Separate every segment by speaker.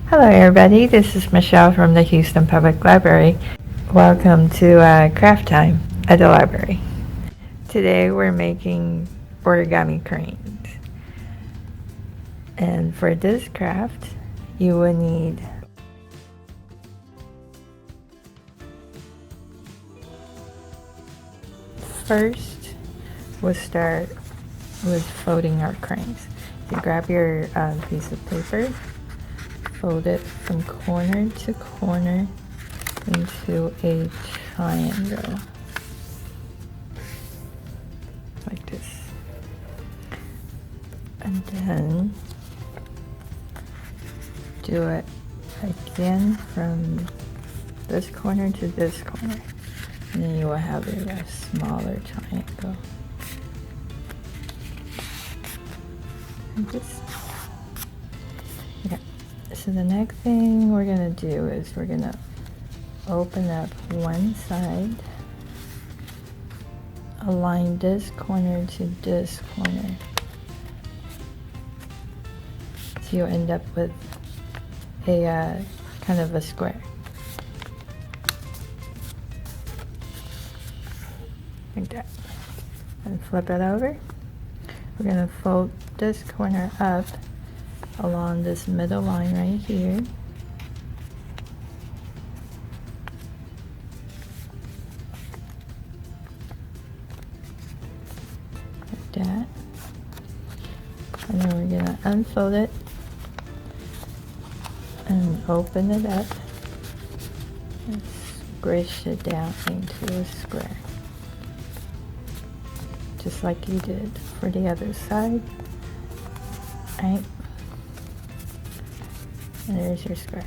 Speaker 1: Hello everybody, this is Michelle from the Houston Public Library. Welcome to craft time at the library. Today we're making origami cranes. And for this craft, you will need first, we'll start with folding our cranes. You grab your piece of paper, fold it from corner to corner into a triangle, like this. And then do it again from this corner to this corner. And then you will have a smaller triangle. Like this. Okay. So the next thing we're gonna do is we're gonna open up one side, align this corner to this corner. So you'll end up with a kind of a square. Like that. And flip it over. We're gonna fold this corner up along this middle line right here. Like that. And then we're gonna unfold it and open it up and squish it down into a square. Just like you did for the other side. Right? And there's your square.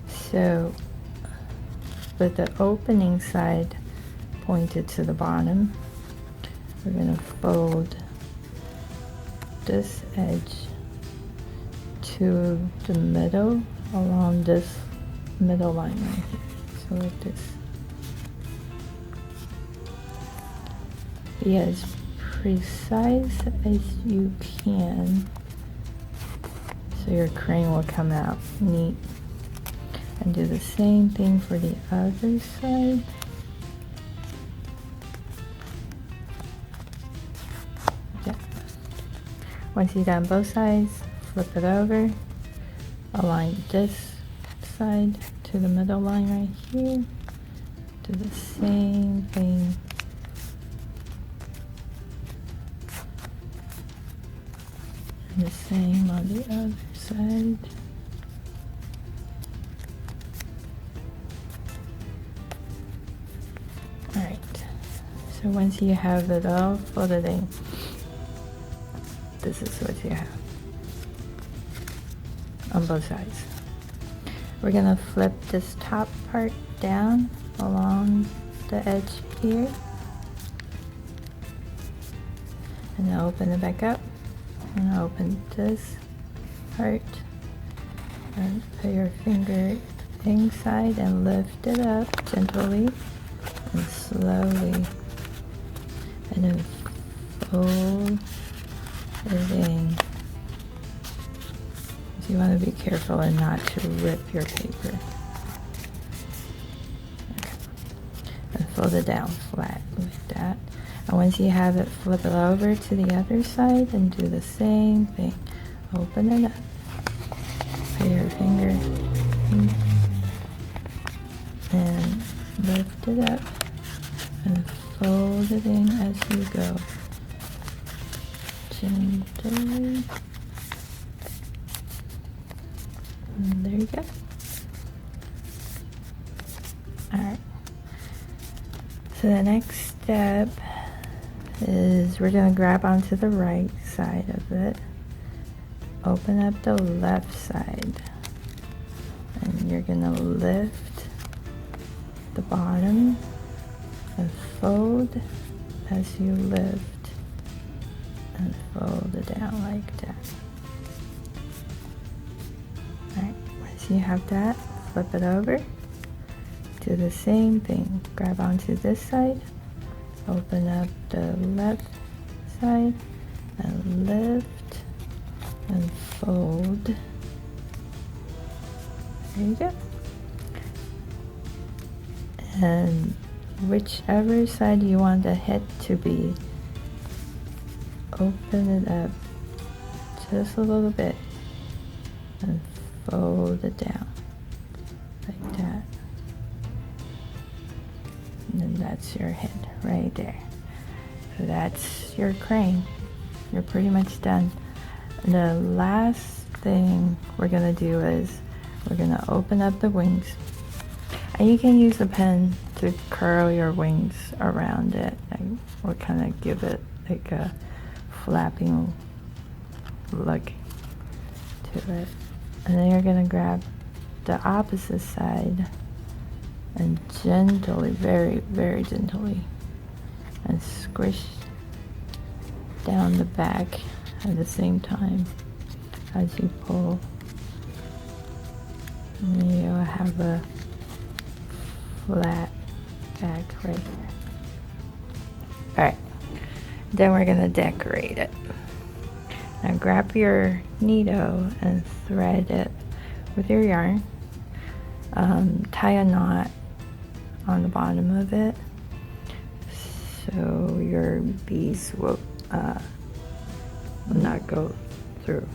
Speaker 1: So with the opening side pointed to the bottom, we're going to fold this edge to the middle along this middle line right here. So like this. Be as precise as you can so your crane will come out neat. And do the same thing for the other side. Yeah. Once you've done both sides, flip it over, align this side to the middle line right here. Do the same thing and the same on the other side. Alright, so once you have it all folded in, this is what you have on both sides. We're gonna flip this top part down along the edge here and then open it back up. And open this part and put your finger inside and lift it up gently and slowly, and then fold it in. So you want to be careful and not to rip your paper. Okay. And fold it down flat like that. And once you have it, flip it over to the other side and do the same thing. Open it up. Put your finger in and lift it up and fold it in as you go. Gently. And there you go. Alright. So the next step is we're going to grab onto the right side of it, open up the left side, and you're going to lift the bottom and fold as you lift and fold it down like that. Alright, once you have that, flip it over, do the same thing, grab onto this side, open up the left side and lift and fold There you go. And whichever side you want the head to be, open it up just a little bit and fold it down like that. And then that's your head right there. So that's your crane. You're pretty much done. The last thing we're gonna do is we're gonna open up the wings. And you can use a pen to curl your wings around it, or kind of give it like a flapping look to it. And then you're gonna grab the opposite side and gently, very, very gently, and squish down the back at the same time as you pull. And then you'll have a flat back right here. Alright, then we're gonna decorate it. Now grab your needle and thread it with your yarn. Tie a knot on the bottom of it so your beads will not go through.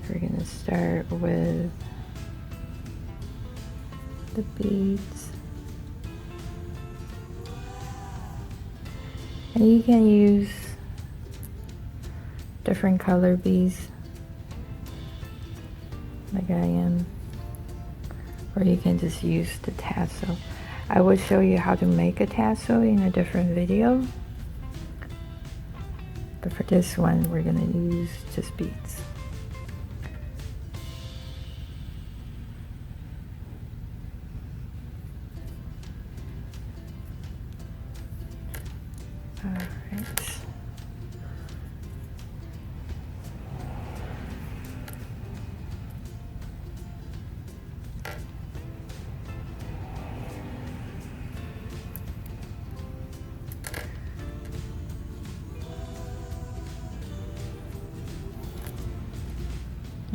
Speaker 1: So we're gonna start with the beads, and you can use different color beads like I am, or you can just use the tassel. I will show you how to make a tassel in a different video, but for this one we're gonna use just beads. Alright.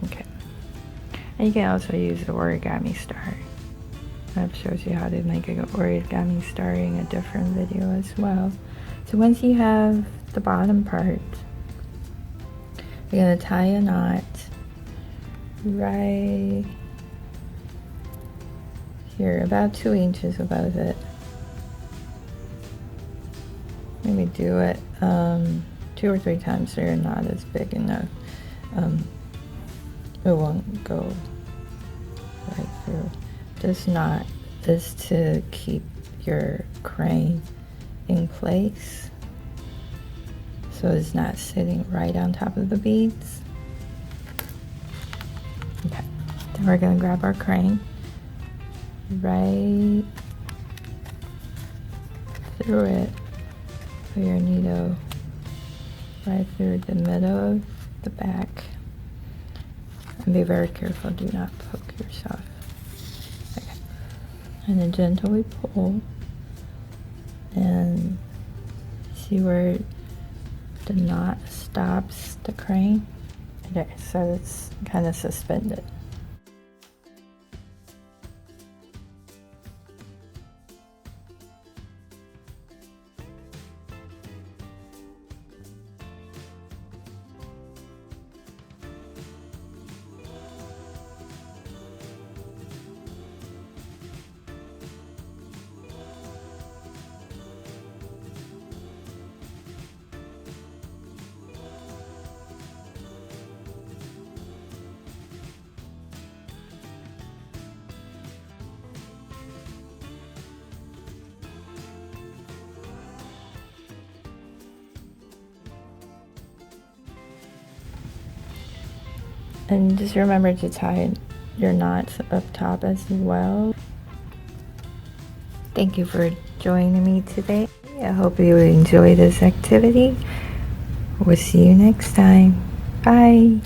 Speaker 1: Okay. And you can also use the origami star. That shows you how to make an origami star in a different video as well. So once you have the bottom part, you're going to tie a knot right here, about 2 inches above it. Maybe do it 2 or 3 times so your knot is big enough. It won't go right through. This knot is to keep your crane in place so it's not sitting right on top of the beads. Okay, then we're going to grab our crane right through it, put your needle right through the middle of the back, and be very careful, do not poke yourself. Okay. And then gently pull and see where the knot stops the crane. Okay, so it's kind of suspended. And just remember to tie your knots up top as well. Thank you for joining me today. I hope you enjoy this activity. We'll see you next time. Bye.